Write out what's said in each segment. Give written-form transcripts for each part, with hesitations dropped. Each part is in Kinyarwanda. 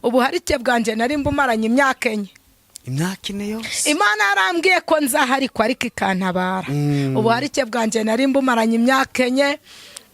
ubuharike bwanjye nari mbumaranye imyaka 4. imyaka 4 yose Imana yarambwiye ko nzaharikwa ariko ikantabara. Ubuharike bwanjye nari mbumaranye imyaka 4.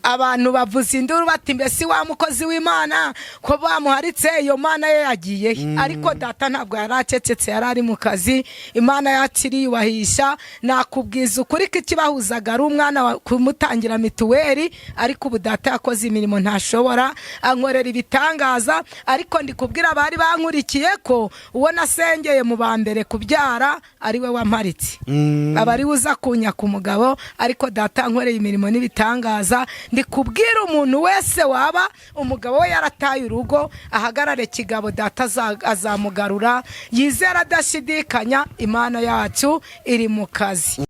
Abantu bavuza induru bati mbese wa mukozi w'Imana ko bamuharitse iyo Mana ye yagiye. Ariko data ntabwo yaracecetse, yarari mu kazi. Imana yakiri wahisha, nakubwiza ukuri ko ikibahuzaga ari umwana kumutangira mituweli, ariko ubu data yakoze imirimo ntashobora, ankorera ibitangaza. Ariko ndikubwira abari bankurikiye ko uwo nasengeye mu bambere kubyara ari we wamparitse. Abari uza kunyaka umugabo, ariko data ankoreye imirimo n'ibitangaza. Ndikubwira umuntu wese waba umugabo we yarataye urugo, ahagarare kigabo, data azamugarura. Yizera adashidikanya, Imana yacu iri mu kazi.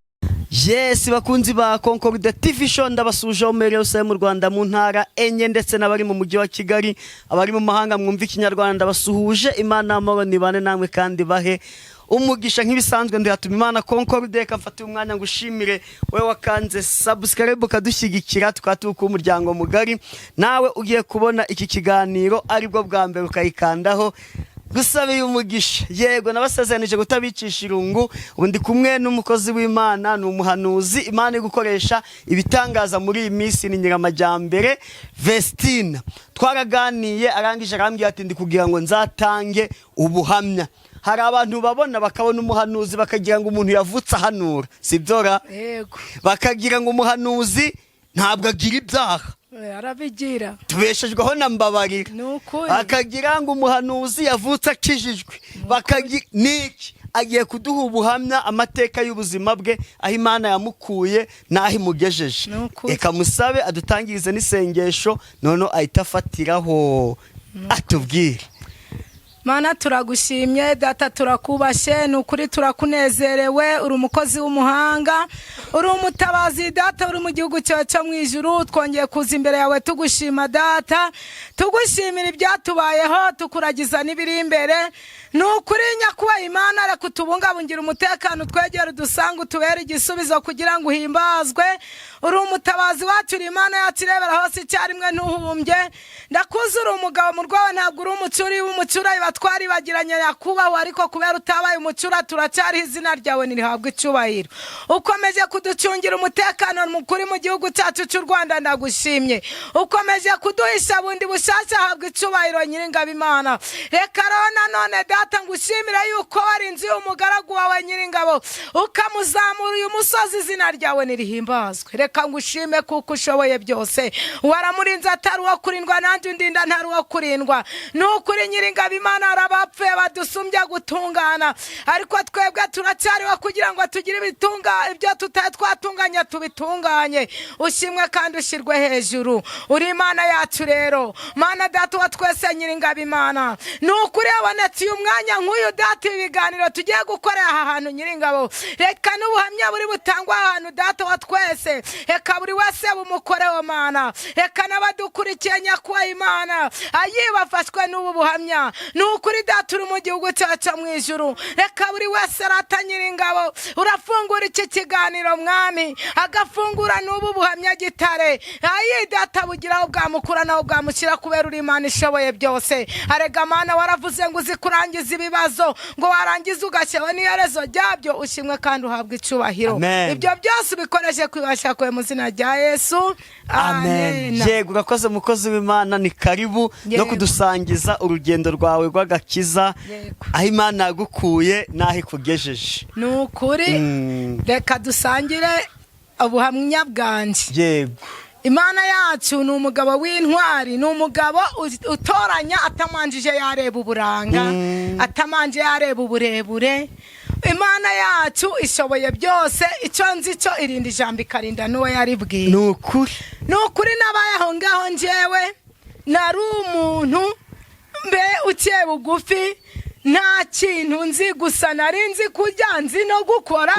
Yes, bakunzi ba Concord TV show, ndabasuje umere yose mu Rwanda mu ntara enye ndetse n'abari mu mujyi wa Kigali, abari mu mahanga mwumva ikinyarwanda basuhuje. Imana amahoro nibane namwe kandi bahe umugisha nk'ibisanzwe. Ndiyatuma Imana Concord reka mfate umwanya ngushimire wewe wakanze subscribe kadushyigikira tukatuka umuryango mugari. Nawe ugiye kubona iki kiganiro aribwo bwa mbere ukayikandaho, gusabe umugisha. Yego nabasezanije gutabicisha irungu. Ubundi kumwe n'umukozi w'Imana, n'umuhanuzi Imana igukoresha ibitangaza muri iyi minsi, ni Nyiramajyambere Vestine. Twaraganiye arangije arambwira ati ndi kugira ngo nzatange ubuhamya. Hari abantu babona bakabona umuhanuzi bakagira ngo umuntu yavutse ahanura, sibyora? Yego. Bakagira ngo umuhanuzi ntabwo agira ibyaha. Arabigira. Tubeshejweho na Mbabarira. Akagira ngo umuhanuzi yavutse akijijwe. Bakagira niki agiye kuduha ubuhamya amateka y'ubuzima bwe, aho Imana yamukuye naho imugejeje. Eka musabe adutangirize n'isengesho nono ahitafatiraho atubwire. Mana turagushimye, data turakubashe, nukuri turakunezerewe. Uri umukozi w'umuhanga, uri umutabazi data, uri mu gihugu cyawe cyo mu ijuru. Twongeye kuza imbere yawe tugushima data, tugushimira ibyatubayeho, tukuragiza n'ibiri imbere. Nukuri nyakuba Imana reka utubungabungira umutekano, twegere udusanga utubere igisubizo kugira ngo uhimbazwe. Uri umutabazi wacu, uri Imana yacirebera hose icyarimwe ntuhumbye. Ndakuzura umugabo mu rwawe, ntabwo uri umucuri w'umucura batwari bagiranye yakubaho, ariko kubera utabaye umucura turacyari izina ryawe nirihabwa icyubahiro. Ukomeje kuducungira umutekano mukuri mu gihugu cyacu cy'u Rwanda, ndagushimye. Ukomeje kuduhisha bundi bushasha, habwa icyubahiro Nyiringabo Imana. Reka rero nanone data ngushimira yuko warinzi umugaragu wawe Nyiringabo, ukamuzamura uyu musozi, izina ryawe nirihimbazwe. Reka ngushime kuko ushoboye byose. Waramurinze atari uwo kurindwa, nanjye undinda ntari uwo kurindwa. Nukuri Nyiringabo Imana arabapfuye badusumbya gutungana, ariko twebwe turacyariho kugira ngo tugire ibyo twatunganya tubitunganye. Ushimwe kandi ushirwe hejuru. Uri Imana yacu rero, Mana data wa twese Nyiringabo Imana. Nukuri abonetse uyu mwanya nk'uyu data, ibiganiro tugiye gukorera aha hantu Nyiringabo, reka n'ubuhamya buri butangwa ahantu data wa twese, reka buri wese bumukoreho Mana. Reka n'abadukurikiye nyakuba Imana ayibafashwe n'ubu buhamya. Nukuri data uri mu gihugu cyacu mu ijuru, reka buri wese rata Nyiringabo urafungura iki kiganiro mwami, agafungura n'ubu buhamya gitare. Ayi data bugiraho bwamukura naho bwamushyira, kubera uri Imana ishoboye byose. Arega Mana waravuze ngo uzi kurangiza ibibazo, ngo warangiza ugashyiraho n'iherezo ryabyo. Ushimwe kandi uhabwa icyubahiro. Ibyo byose ubikoreshe kwibasha kwawe mu izina rya Yesu, amen. Yego urakoze mukozi w'Imana, ni karibu no kudusangiza urugendo rwawe rw'agakiza, aho Imana yagukuye naho ikugejeje. Nukuri reka dusangire ubuhamya bwanjye. Yego. Imana yacu ni umugabo w'intwari, ni umugabo utoranya atamanjije yareba uburanga, atamanje yareba uburebure. Imana yacu ishoboye byose, icyo nzi cyo irinda ijambo ikarinda n'uwo yaribwiye. Nukuri nabayeho ngaho njyewe nari umuntu mbe uciye bugufi, nta kintu nzi, gusa nari nzi kurya, nzi no gukora,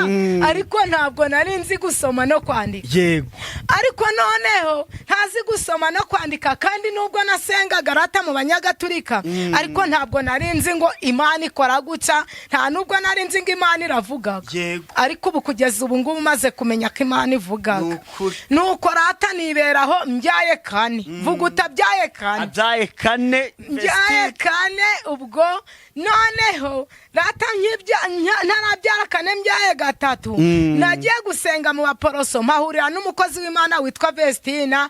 ariko ntabwo nari nzi gusoma no kwandika. Yego. Ariko noneho ntazi gusoma no kwandika, kandi nubwo nasengaga rata mu Banyagatulika, ariko ntabwo nari nzi ngo Imana ikora guca, nta nubwo nari nzi ngo Imana iravugaga. Ariko ubu kugeza ubu ngubu maze kumenya ko Imana ivugaga. Nuko rata niberaho mbyaye 4. Vuga utabyaye 4. Abyaye 4. Mbyaye 4 ubwo noneho rata ntarabyara kane mbyaye gatatu nagiye gusenga mu baporoso mpahurira n'umukozi w'Imana witwa Vestina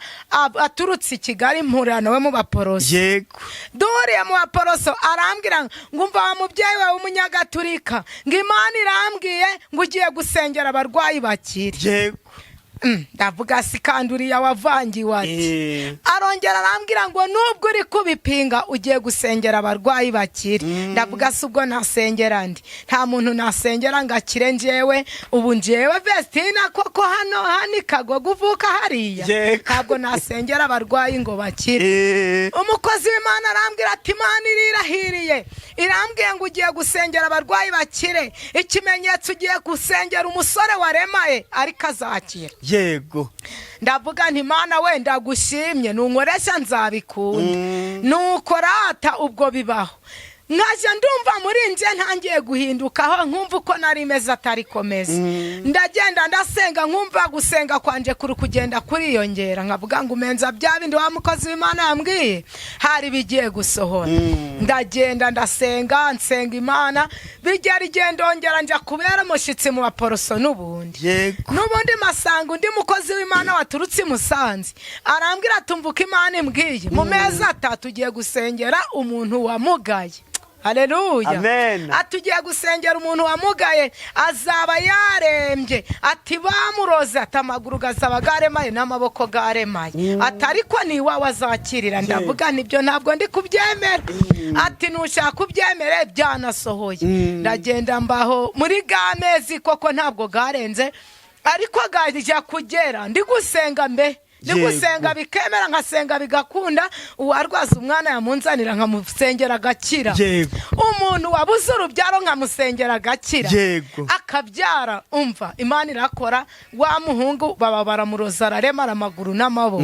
aturutse i Kigali mpurira nawe mu baporoso. Yego. Duhuriye mu baporoso arambwira ngo umva wa mubyeyi wawe w'umunyagatulika ngo Imana irambwiye ngo ugiye gusengera abarwayi bakire. Yego. Ndavuga si kandi uriya wavangiwe ati arongera arambwira ngo nubwo uri kubipinga ugiye gusengera abarwayi bakire. Ndavuga si ubwo nasengera ndi nta muntu nasengera ngo akire njyewe ubu njyewe Vestina koko hano ikago guvuka hariya ntabwo nasengera abarwayi ngo bakire. Umukozi w'Imana arambwira ati Imana irirahiriye irambwiye ngo ugiye gusengera abarwayi bakire ikimenyetso ugiye gusengera umusore waremaye ariko azakira. Yego. Ndavuga nti Mana wenda gushimye nunkoresha nzabikunda nuko rata ubwo bibaho nkaje ndumva muri nje ntangiye guhindukaho nkumva uko nari meze atari komeza ndagenda ndasenga nkumva gusenga kwanje kuri kugenda kuriyongera nkavuga ngo umenza bya bindi wa mukozi w'Imana yambwiye hari bigiye gusohora. Ndagenda ndasenga nsenga Imana bigera igendongera nja kubera mushitsi mu baporoso n'ubundi masanga undi mukozi w'Imana waturutse i Musanze arambwira tumvuka Imana imbwiye mu mezi 3 tugiye gusengera umuntu wamugaye. Haleluya. Amen. Atugiye gusengera umuntu wamugaye azaba yarembye ati bamuroze atamaguru gazaba garemaye n'amaboko garemaye atariko ni wawe azakirira. Ndavuga nibyo ntabwo ndi kubyemera. Ati nushaka kubyemere byanasohoye. Ndagenda mbaho muri gamezi koko ntabwo garenze ariko gajya kugera ndi gusenga mbe gusenga bikemera nkasenga bigakunda uwarwaza umwana yamunzanira nkamusengera gakira. Umuntu wabuze urubyaro nkamusengera agakira akabyara. Umva Imana irakora wa muhungu baba baramuroza araremara amaguru n'amaboko.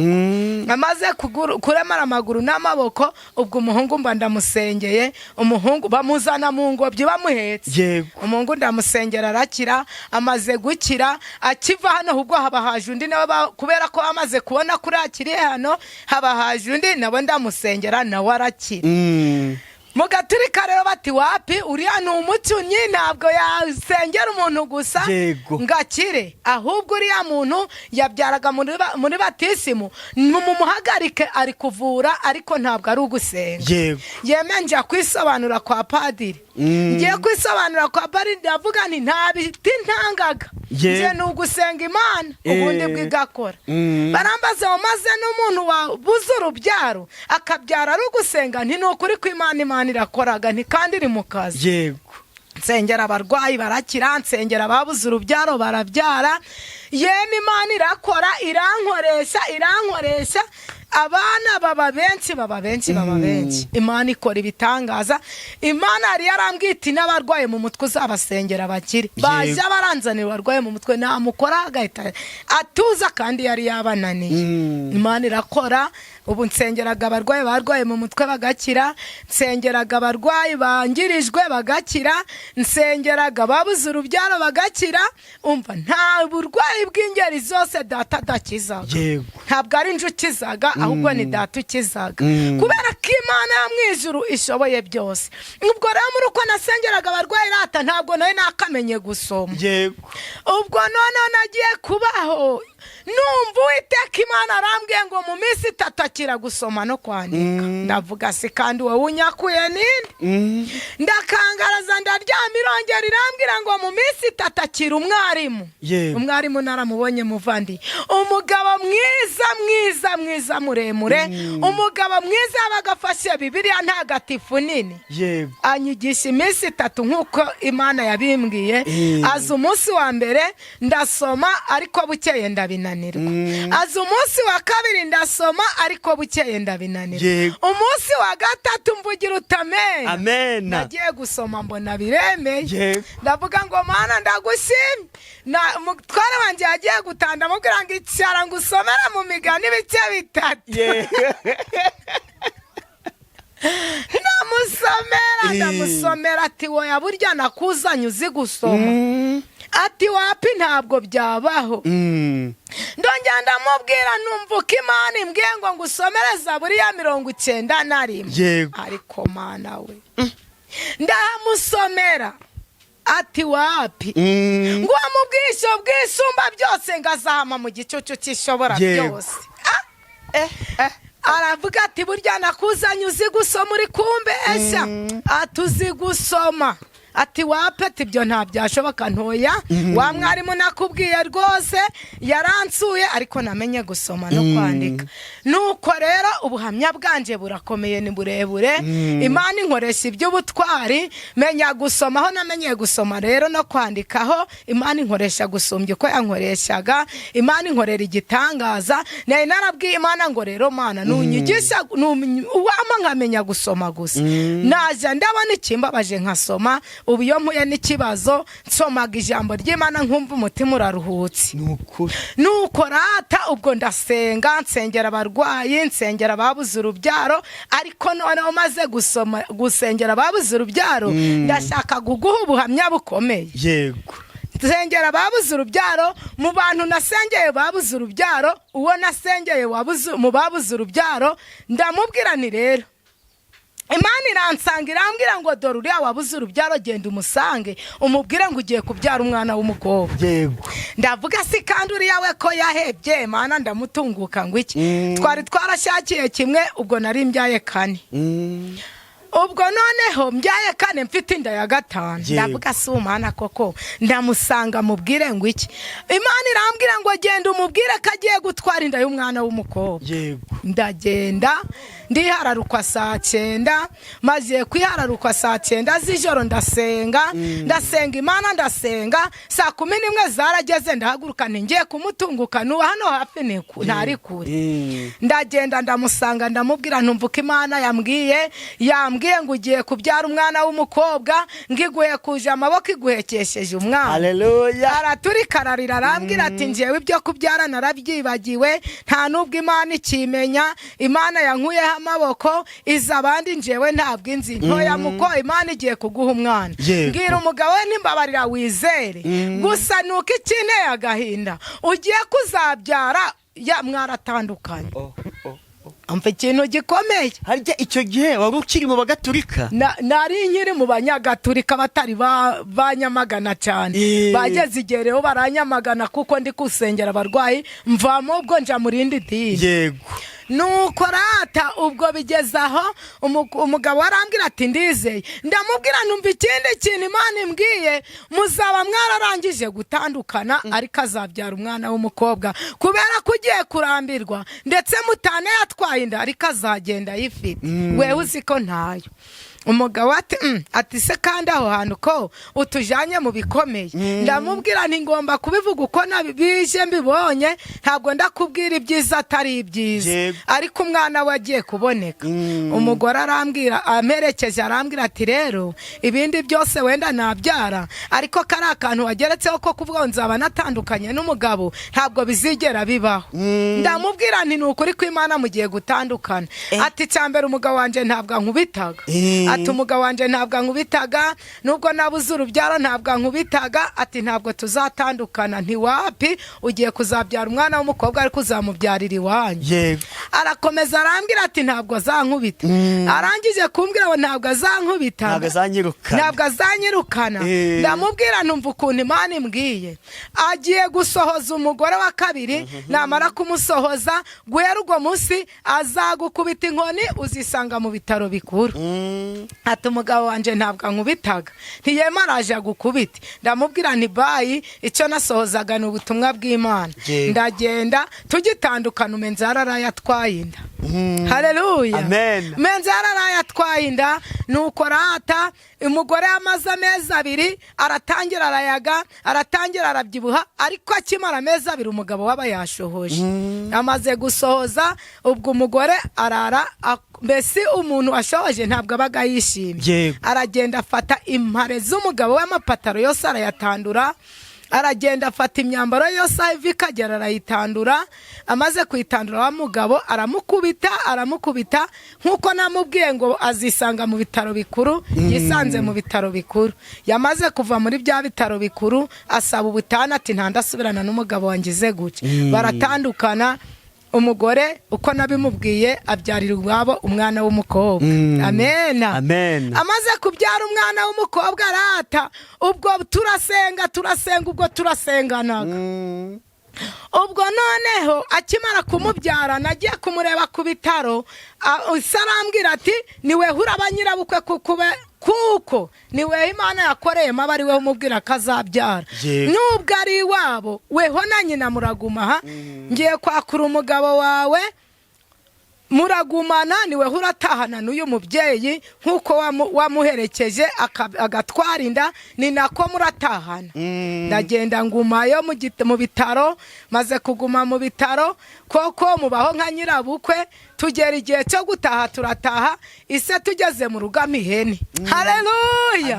Amaze kuremara amaguru n'amaboko ubwo umuhungu mba ndamusengeye umuhungu bamuzana mu ngobyi bamuhetse. Umuhungu ndamusengera arakira. Amaze gukira akiva hano ubwo haba haje undi nawe kubera ko amaze kubona kuri akiri hano haba haje undi nabo ndamusengera nawe arakira. Mugaturika rero bati wapi uriya ni umucunyi ntabwo yasengera umuntu gusa ngakire ahubwo uriya muntu yabyaraga muri batisimu mumuhagarike ari kuvura ariko ntabwo ari ugusenga. Yeme njya kwisobanura kwa padiri ngiye kwisobanura kwa padiri ndavuga nti nta biti ntangaga nje ni ugusenga Imana ubundi bwigakora. Barambaza maze n'umuntu wabuze urubyaro akabyara ari ugusenga nti nukuri ko Imana irakoraga nti kandi iri mu kazi. Nsengera abarwayi barakira nsengera babuze urubyaro barabyara. Yeme Imana irakora irankoresha abana baba benshi Imana ikora ibitangaza. Imana yari yarambwiti n'abarwaye mu mutwe uzabasengera bakire baje baranzanira barwaye mu mutwe namukora agahita atuza kandi yari yabananiye. Imana irakora ubu nsengeraga abarwaye mu mutwe bagakira nsengeraga abarwayi bangirijwe bagakira nsengeraga babuze urubyaro bagakira. Umva nta burwayi bw'ingeri zose data dakiza ntabwo ari njukizaga ahubwo ni data ukizaga kubera ko Imana yo mwijuru ishoboye byose. Ubwo rero muri uko nasengeraga abarwayi rata ntabwo nawe nakamenye gusoma. Ubwo none nagiye kubaho numva Uwiteka Imana arambwiye ngo mu minsi 3 akira gusoma no kwandika. Ndavuga se kandi wowe unyakuye ninde? Ndakangaraza ndaryama irongera irambwira ngo mu minsi 3 akira umwarimu. Umwarimu naramubonye muvandi umugabo mwiza muremure umugabo mwiza bagafashe Bibiliya ntagatifu nini. Anyigisha iminsi 3 nkuko Imana yabimbwiye. Aza umunsi wa mbere ndasoma ariko bukeye ndabinanirwa. Aza umunsi wa kabiri ndasoma ariko bukeye ndabinanirwa. Umunsi wa gatatu mvugira utame. Amen. Nagiye gusoma mbona biremeye. Ndavuga ngo Mana ndagushimye. Mutwara wanje yagiye gutanda mubwira ngo icyara ngusomera mu migani bice 3. Ndamusomera ati woya burya nakuzanye uzi gusoma. ati wapi ntabwo byabaho. Ndongera ndamubwira numva uko Imana imbwiye ngo ngusomere Zaburi ya 91. Ariko Mana we ndamusomera ati wapi ngo mu bwisho bwisumba byose ngazahama mu gicucu cy'ishobora byose. Aravuga ati burya nakuzanye uzi gusoma uri kumbeshya. Atuzi gusoma. Ati wapeti ibyo nta byashoboka ntoya. Wa mwarimu nakubwiye rwose yaransuye ariko namenye gusoma no kwandika. Nuko rero ubuhamya bwanje burakomeye ni burebure. Imana inkoresha iby'ubutwari, menya gusoma aho namenye gusoma rero no kwandikaho. Imana inkoresha gusumbya uko yankoreshaga. Imana inkorera igitangaza. Naye narabwiye Imana ngo rero Mana nunyigisha uwama nkamenya gusoma gusa. Naje ndabona ikimbabaje nkasoma. Ubu iyo mpuye n'ikibazo nsomaga ijambo ry'Imana nkumva umutima uraruhutse. Nuko rata ubwo ndasenga, nsengera abarwayi, nsengera ababuze urubyaro. Ariko noneho maze gusengera ababuze urubyaro ndashaka guguha ubuhamya bukomeye. Nsengera ababuze urubyaro. Mu bantu nasengeye babuze urubyaro, uwo nasengeye mu babuze urubyaro ndamubwira ni rero Imana iransanga irambwira ngo dore uriya wabuze urubyaro genda umusange umubwire ngo ugiye kubyara umwana w'umukobwa. Ndavuga si kandi uriya we ko yahebye Mana ndamutunguka ngo iki. Twari twarashakiye kimwe ubwo nari mbyaye 4. Ubwo noneho mbyaye 4 mfite inda ya 5. Ndavuga si Imana koko ndamusanga mubwire ngo iki. Imana irambwira ngo genda umubwire ko agiye gutwara inda y'umwana w'umukobwa. Ndagenda ndihararukwa 9:00. Maze kwihararukwa 9:00 z'ijoro ndasenga Imana ndasenga. 11:00 zarageze ndahaguruka ngiye kumutunguka n'uwo hano hafi ntari kure. Ndagenda ndamusanga ndamubwira ntumvuka Imana yambwiye ngo ugiye kubyara umwana w'umukobwa ngiguye kuje amaboko iguhekesheje umwana. Haleluya. Araturika ararira arambwira ati njewe ibyo kubyara narabyibagiwe nta nubwo Imana ikimenya. Imana yankuyeho amaboko iza abandi njewe ntabwo inzi ntoya muko Imana igiye kuguha umwana. Mbwira umugabo we nimbabarira wizere gusa nuko ikineye agahinda ugiye kuzabyara ya mwaratandukanye. Amfa ikintu gikomeye. Harya icyo gihe wari ukiri mu bagaturika? Nari nkiri mu banyagaturika batari banyamagana cyane. Bageze igihe rero baranyamagana kuko ndi kusengera abarwayi mvamo ubwo nja mu rindi dini. Nuko rata ubwo bigezaho umugabo arambwira ati ndizeye. Ndamubwira numva ikindi kintu Imana imbwiye muzaba mwararangije gutandukana ariko azabyara umwana w'umukobwa kubera ko ugiye kurambirwa ndetse mutane yatwaye inda ariko azagenda yifite. Wewe uzi ko ntayo. Umugabo ati se kandi aho hantu ko utujanye mu bikomeye. Ndamubwira nti ngomba kubivuga uko nabije mbibonye ntabwo ndakubwira ibyiza atari ibyiza ariko umwana wagiye kuboneka. Umugore arambwira amerekeje arambwira ati rero ibindi byose wenda nabyara ariko kari akantu wageretseho ko kuvuga nzaba natandukanye n'umugabo ntabwo bizigera bibaho. Ndamubwira nti nukuri ko Imana mugiye gutandukana. Ati cyambere umugabo wanje ntabwo ankubitaga. Ati umugabo wanje ntabwo ankubitaga nubwo nabuze urubyaro ntabwo ankubitaga. Ati ntabwo tuzatandukana. Nti wapi ugiye kuzabyara umwana w'umukobwa ariko uzamubyarira iwanyu. Arakomeza arambwira ati ntabwo azankubita. Arangije kumbwira ngo ntabwo azankubita ntabwo azanyirukana. Ndamubwira numva ukuntu Imana imbwiye agiye gusohoza umugore wa 2 namara kumusohoza guhera ubwo munsi azagukubita inkoni uzisanga mu bitaro bikuru. Ati umugabo wanje ntabwo ankubitaga ntiyema araje gukubita. Ndamubwira nti bayi icyo nasohozaga ni ubutumwa bw'Imana. Ndagenda tugitandukana umenzara arayatwaye inda. Haleluya. Amen. Umenzara arayatwaye inda. Nuko rata umugore amaze amezi 2 aratangira arayaga aratangira arabyibuha ariko akimara amezi 2 umugabo waba yashohoje. Amaze gusohoza ubwo umugore arara mbese umuntu ashoje ntabwo abaga yishimye. Aragenda afata impare z'umugabo w'amapataro yose arayatandura aragenda afata imyambaro yose aho iva ikagera arayitandura, amaze kuyitandura wa mugabo aramukubita nk'uko namubwiye ngo azisanga mu bitaro bikuru. Yisanze mu bitaro bikuru, yamaze kuva muri bya bitaro bikuru asaba ubutane ati ntandasubirana n'umugabo wangize gutya. Baratandukana, umugore uko nabimubwiye abyarira iwabo umwana w'umukobwa. Amena. Amaze kubyara umwana w'umukobwa arata, ubwo turasenga ubwo turasenganaga. Ubwo noneho akimara kumubyara nagiye kumureba ku bitaro, arambwira ati niwe huraba nyirabukwe kuko niwe Imana yakoreyemo aba ari we umubwira ko azabyara. Nubwo ari iwabo weho na nyina muraguma ngiye kwakura umugabo wawe muragumana, niwe huratahana n'uyu mubyeyi nk'uko wamuherekeje agatwara inda, ni nako muratahana. Ndagenda ngumayo mu bitaro, maze kuguma mu bitaro koko mubaho nka nyirabukwe. Tugera igihe cyo gutaha turataha, ise tugeze mu rugo amihene. Haleluya,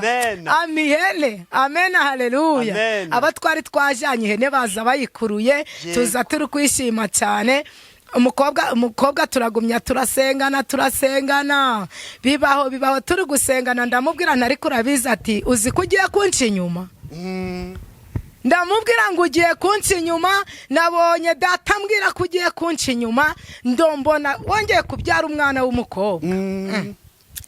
amihene, amena, haleluya. Aba twari twajanye ihene baza bayikuruye, tuza turi kwishima cyane. Umukobwa turagumya turasengana, bibaho turi gusengana. Ndamubwira ntari kurabiza ati uzi ko ugiye kunca inyuma. Ndamubwira ngo ugiye kunca inyuma, nabonye data ambwira ko ugiye kunca inyuma, ndombona wongeye kubyara umwana w'umukobwa.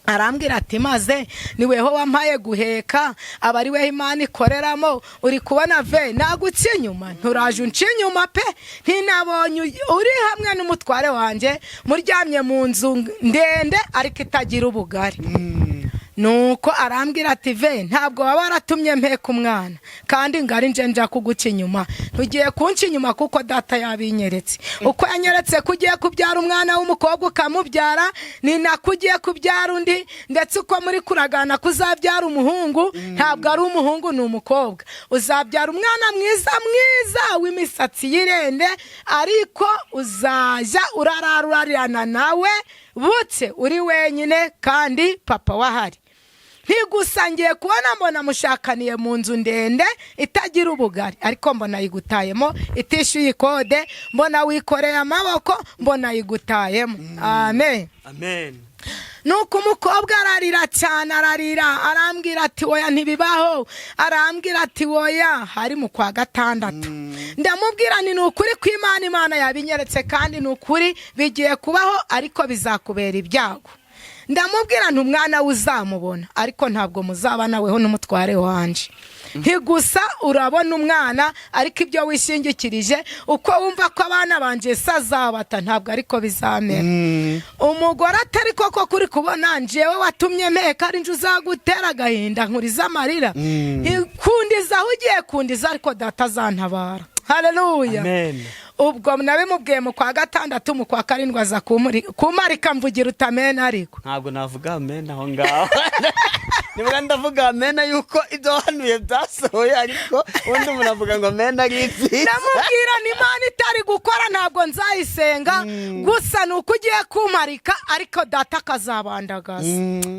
Arambwira ati maze niweho wampaye guheka, aba ari we Imana ikoreramo, uri kubona naguca inyuma, nturaje unca inyuma pe, ntinabonye uri hamwe n'umutware wanjye muryamye mu nzu ndende ariko itagira ubugari. Nuko arambwira ati ntabwo waba waratumye mpeka umwana kandi ngari nja kuguca inyuma, tugiye kunca inyuma kuko data yabinyeretse. Uko yanyeretse kugiye kubyara umwana w'umukobwa ukamubyara, ni nako ugiye kubyara undi, ndetse uko muri kuragana kuzabyara umuhungu ntabwo ari umuhungu ni umukobwa. Uzabyara umwana mwiza w'imisatsi y'irende, ariko uzaja urararana nawe butse uri wenyine kandi papa wahari. Ntigusangiye kubona mbona mushakaniye mu nzu ndende itagira ubugari, ariko mbona yigutayemo itishyuye ikode, mbona wikoreye amaboko, mbona yigutayemo. Amen. Nuko umukobwa ararira cyane, arambwira ati oya ntibibaho, arambwira ati oya hari mu kwa gatandatu. Ndamubwira ni ukuri ko Imana yabinyeretse kandi ni ukuri bigiye kubaho, ariko bizakubera ibyago. Ndamubwira umwana uzamubona, ariko ntabwo muzabana weho n'umutware wanje. Ntigusa urabona umwana, ariko ibyo wishingikirije uko wumva ko abana banje sazabata ntabwo ariko bizamera. Umugore atari koko kuri kubona njewe watumye mpeka ari nje uzagutera agahinda nkuriza amarira. Kundiza aho ugiye kundiza, ariko data azantabara. Haleluya. Ubwo nabimubwiye mu kwa gatandatu, mu kwa karindwi aza kumarika mvugira utamena, ariko ntabwo navuga amen aho ngaho. Niba ndavuga amen yuko ibyo hanuye byasohoye, ariko undi umuntu avuga ngo amen ari iki. Ndamubwira Imana itari gukora ntabwo nzayisenga, gusa nuko ugiye kumarika ariko data akazabandagaza.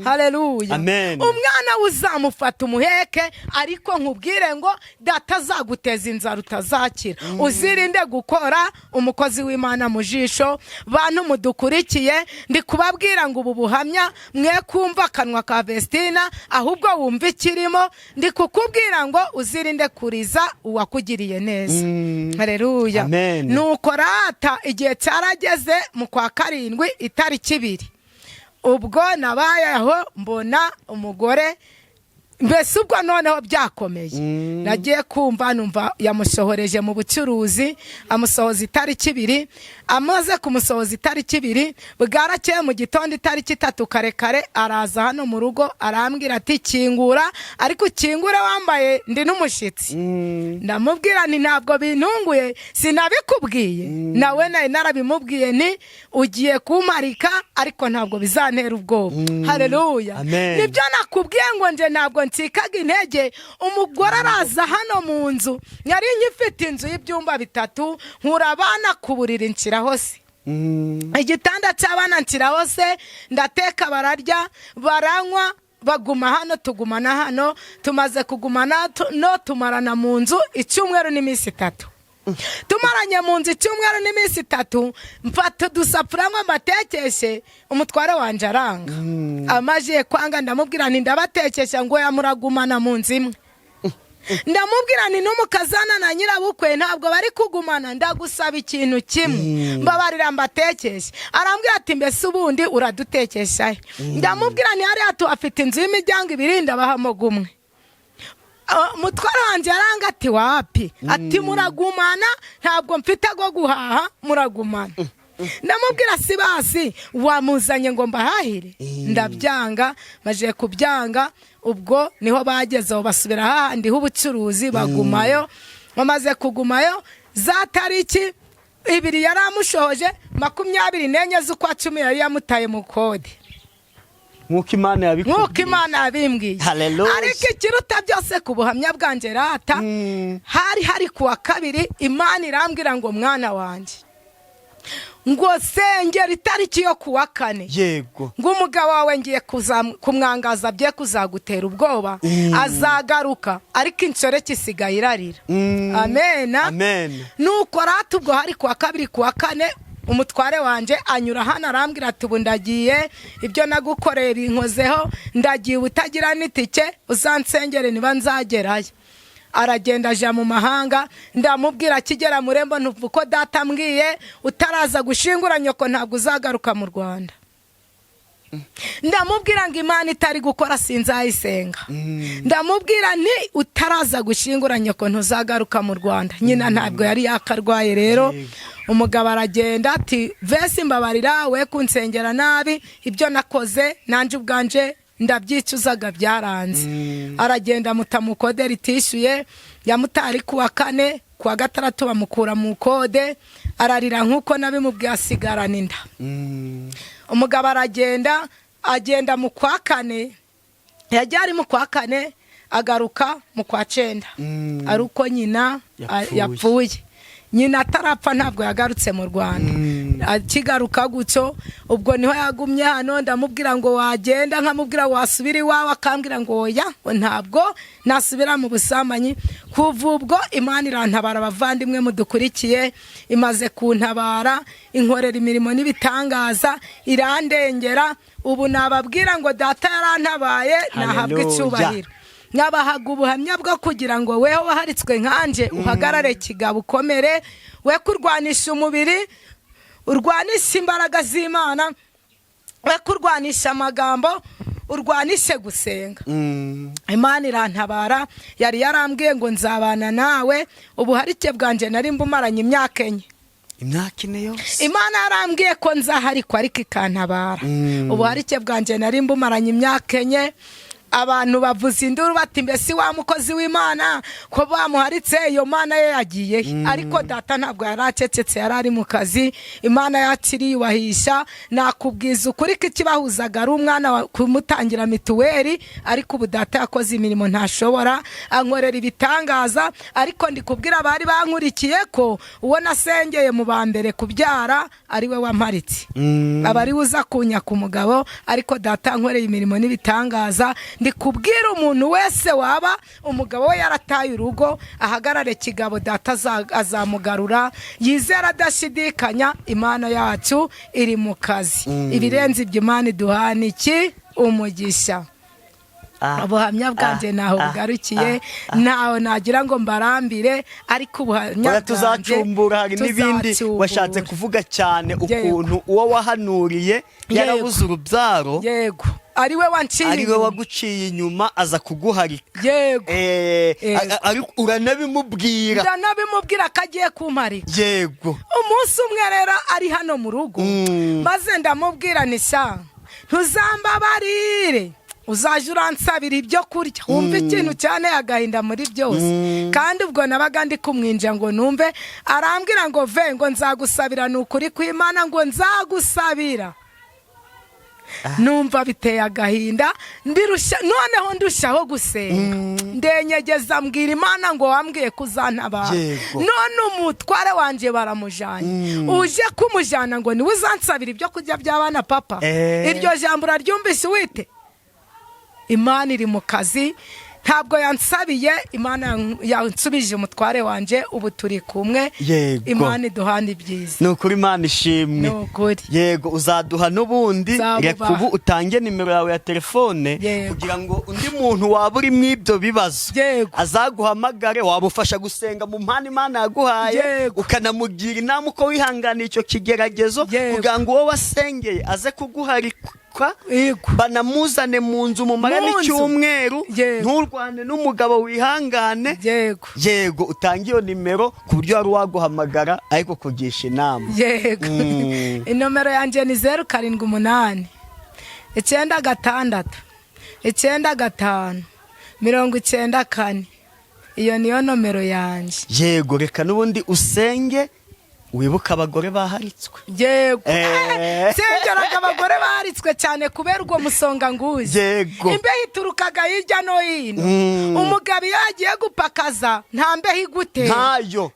Haleluya. Umwana uzamufata umuheke, ariko nkubwire ngo data azaguteza inzara utazakira. Uzirinde gukora umukozi w'Imana mu jisho. Bantu mudukurikiye, ndi kubabwira ngo ubu buhamya mwe kumva akanwa ka Vestina, ahubwo wumva ikirimo. Ndi kukubwira ngo uzirinde kuriza uwakugiriye neza. Haleluya. Nuko rata igihe cyarageze mu kwa karindwi itariki 2, ubwo nabayeho mbona umugore, mbese ubwo noneho byakomeye. Nagiye kumva numva yamusohoreje mu bucuruzi, amusohoza itariki 2. Amaze kumusohoza itariki 2, bwarakeye mu gitondo itariki 3 kare araza hano mu rugo, arambwira ati kingura, ariko ukingure wambaye ndi n'umushitsi. Ndamubwira ni ntabwo bintunguye, sinabikubwiye. Nawe naye narabimubwiye ni ugiye kumarika, ariko ntabwo bizantera ubwoba. Haleluya. Nibyo nakubwiye ngo nje ntabwo nsikaga intege. Umugore araza hano mu nzu, yari nyifite inzu y'ibyumba 3, nkura abana ku buriri nshira hose. Igitanda cy'abana nshira hose, ndateka bararya baranywa, baguma hano tugumana hano, tumaze kugumana no tumarana mu nzu icyumweru n'iminsi 3. Tumaranye mu nzu icyumweru n'iminsi 3, mfata udusafuriya ngo mbatekeshe, umutware wanje aranga. Amaje kwanga ndamubwira nti ndabatekesha ngo yamuragumana mu nzu imwe. Ndamubwira nti n'umukazana na nyirabukwe ntabwo bari kugumana, ndagusaba ikintu kimwe, mbabarira mbatekeshe. Arambwira ati mbese ubundi uradutekesha. Ndamubwira nti hariya tuhafite inzu y'imiryango 2 ndabahamo gumwe. Mutwara wanje aranga ati wapi, ati muragumana, ntabwo mfite go guhaha, muragumana. Ndamubwira si basi wamuzanye ngo mbahahire, ndabyanga. Maje kubyanga, ubwo niho bagezeho basubira hahandi h'ubucuruzi bagumayo. Bamaze kugumayo za tariki 2 yaramushoje 24 z'ukwa 10 yari yamutaye mu kode. Nk'uko Imana yabimbwiye. Ariko ikiruta byose ku buhamya bwanje rata, hari kuwa 2 Imana irambwira ngo mwana wanje ngo sengera itariki yo kuwa 4, yego, ngo umugabo wawe ngiye kumwangaza bye kuzagutera ubwoba, azagaruka ariko inshore kisigaye irarira. Amen. Nuko rata ubwo hari kuwa 2 kuwa 4 umutware wanje anyura hano arambwira ati ubu ndagiye, ibyo nagukoreye binkozeho, ndagiye utagira n'itike, uzansengere niba nzagerayo. Aragenda aja mu mahanga. Ndamubwira kigera murembo ntuvuko data mbwiye utaraza gushingura nyoko ntabwo uzagaruka mu Rwanda. Ndamubwira ngo Imana itari gukora sinzayisenga. Ndamubwira nti utaraza gushingura nyoko ntuzagaruka mu Rwanda. Nyina ntabwo yari yakarwaye rero. Umugabo aragenda ati vesi mbabarira we kunsengera nabi, ibyo nakoze nanje ubwanje ndabyicuzaga byaranze. Aragenda mutamukodera itishuye, yamutari kuwa 4, kuwa 6 bamukura mu kode, ararira nkuko nabimubwiye asigarana inda. Umugabo agenda mu kwa 4, yajyari mu kwa 4 agaruka mu kwa 9. Aruko nyina yapfuye. Nyina atarapfa ntabwo yagarutse mu Rwanda. Akigaruka gutyo ubwo niho yagumye hano. Ndamubwira ngo wagenda, nkamubwira wasubira iwawe, akambwira ngo oya ntabwo nasubira mu busamanyi. Kuva ubwo Imana irantabara, abavandimwe mudukurikiye, imaze kuntabara, inkorera imirimo n'ibitangaza, irandengera. Ubu nababwira ngo data yarantabaye, nahabwe icyubahiro. Nabahaga ubuhamya bwo kugira ngo weho waharitswe nkanje uhagarare kigabo ukomere, we kurwanisha umubiri, urwanisha imbaraga z'Imana, we kurwanisha amagambo, urwanishe gusenga. Imana irantabara. Yari yarambwiye ngo nzabana nawe. Ubuharike bwanje nari mbumaranye imyaka 4. Imyaka 4 yose Imana yarambwiye ko nzaharikwa ariko ikantabara. Ubuharike bwanje nari mbumaranye imyaka 4. Abantu bavuza induru bati mbese wa mukozi w'Imana ko bamuharitse, iyo Mana ye yagiye. Ariko data ntabwo yaracecetse, yarari mu kazi. Imana yakiriyubahisha. Nakubwiza ukuri ko ikibahuzaga ari umwana kumutangira mituweli, ariko ubu data yakoze imirimo ntashobora, ankorera ibitangaza. Ariko ndikubwira bari bankurikiye ko uwo nasengeye mu bambere kubyara ari we wamparitse, abari uza kunya ku mugabo. Ariko data ankoreye imirimo n'ibitangaza. Ndikubwira umuntu wese waba umugabo we yarataye urugo, ahagarare kigabo, data azamugarura. Yizera adashidikanya, Imana yacu iri mu kazi. Ibirenze ibyo Imana iduhana iki umugisha. Ubuhamya bwanje naho bugarukiye, naho nagira ngo mbarambire, ariko ubuhamya tuzacumbura. Hari n'ibindi washatse kuvuga cyane, ukuntu uwo wahanuriye yarabuze urubyaro. Yego, ari we waguciye inyuma aza kuguharika. Yego. Ariko uranabimubwira ko agiye kumparika. Yego. Umunsi umwe rero ari hano mu rugo, maze ndamubwira nisha ntuzambabarire, uzaje uransabira ibyo kurya. Wumva ikintu cyane agahinda muri byose. Kandi ubwo nabaga ndi kumwinja ngo numve, arambwira ngo ve ngo nzagusabira, n'ukuri kw'Imana ngo nzagusabira. Numva biteye agahinda, noneho ndushaho gusenga. Ndenyegeza mbwira Imana ngo wambwiye kuzantabara, none umutware wanje baramujanye. Uje kumujana ngo niwe uzansabira ibyo kurya by'abana papa. Iryo jambo uraryumvise wite? Imana iri mu kazi, ntabwo yansabiye, Imana yansubije umutware wanje, ubu turi kumwe. Yego. Imana iduhana ibyiza. Ni ukuri Imana ishimwe. Ni ukuri. Yego, uzaduha n'ubundi. Reka ubu utange nimero yawe ya telefone kugira ngo undi muntu waba uri mu ibyo bibazo azaguhamagare, wamufasha gusenga mu mpano Imana yaguhaye, ukanamugira inama uko wihanganiye icyo kigeragezo, kugira ngo uwo wasengeye aze kuguharika, banamuzane mu nzu mumara n'icyumweru, nturwane n'umugabo, wihangane. Yego, utange iyo nimero ku buryo wari waguhamagara ariko kugisha inama. Yego. Inomero yanjye ni 078 9 6 9 5 94. Iyo niyo nomero yanjye. Yego, reka n'ubundi usenge wibuka abagore baharitswe. Yego. Sengeraga abagore baharitswe cyane kubera ubwo musonga nguzi. Yego. Imbeho iturukaga hirya no hino. Umugabo iyo yagiye gupakaza nta mbeho igute. Ntayo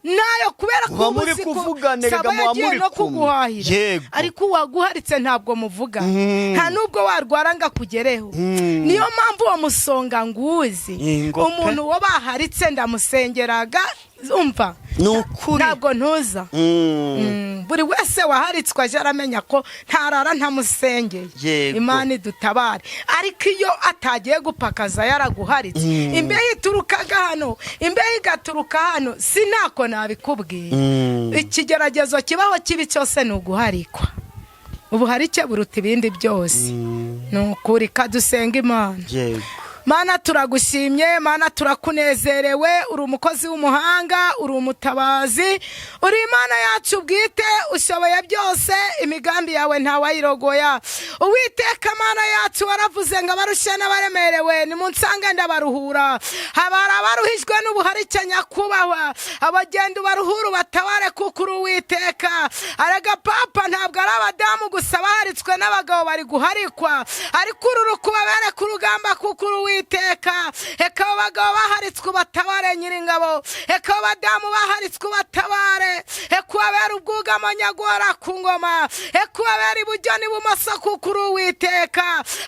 kubera ko muri kuvuganiraga mu muri kuguhahira. Yego. Ariko uwaguharitse ntabwo muvuga. Nta nubwo warwara nga kugereho. Niyo mpamvu uwo musonga nguzi, umuntu wo baharitse ndamusengeraga. Umva, ntabwo ntuza. Buri wese waharitswe aje aramenya ko ntarara ntamusengeye. Imana idutabare. Ariko iyo atagiye gupakaza yaraguharitse, imbeho iturukaga hano, imbeho igaturuka hano, sinako nabikubwiye. Ikigeragezo kibaho kibi cyose ni uguharikwa. Ubuharike buruta ibindi byose. Ni ukuri, kadusenga Imana. Mana turagushimye, Mana turakunezerewe, uri umukozi w'umuhanga, uri umutabazi, uri Imana yacu bwite, ushoboye byose, imigambi yawe ntawayirogoya. Uwiteka Mana yacu waravuze ngo abarushe n'abaremerewe nimunsanga ndabaruhura. Habara abaruhijwe n'ubuharike nyakubahwa, abagenda ubaruhura ubatabare kuko uri Uwiteka. Arega papa, ntabwo ari abadamu gusa baharitswe n'abagabo bari guharikwa, ariko uru kubabere ku rugamba kuko uri Uwiteka. Eka abagabo baharitswe ubatabare Nyiringabo, eka abadamu baharitswe ubatabare, eka ubabere ubwugamo nyagora ku ngoma, eka ubabere iburyo n'ibumoso kuko uri Uwiteka.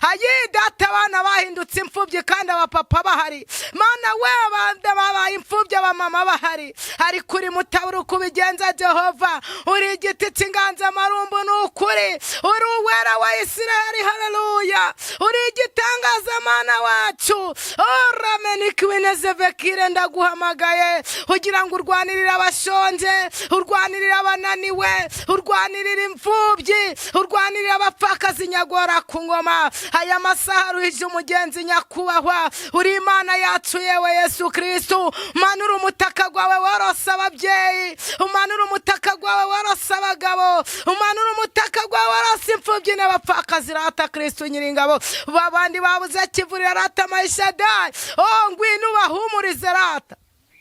Ayi data, abana bahindutse imfubyi kandi abapapa bahari. Mana we, abandi babaye imfubyi, abamama bahari, ariko uri mutabura uko ubigenza Jehova. Uri igiti cy'inganzamarumbu, ni ukuri, uri uwera wa Isiraheli. Haleluya. Uri igitangaza Mana wacu. Ramenikwinezevekire, ndaguhamagaye kugira ngo urwanirire abashonje, urwanirire abananiwe, urwanirire imfubyi, urwanirire abapfakazi nyagora ku ngoma. Aya masaha ruhije umugenzi nyakubahwa, uri Imana yacu yewe Yesu Kristo. Manura umutaka gwawe warose ababyeyi, umanura umutaka gwawe warose abagabo, umanura umutaka gwawe warose imfubyi n'abapfakazi. Rata Kristo Nyiringabo, babandi babuze kivurira rata Maishadai, ngwino ubahumurize rata.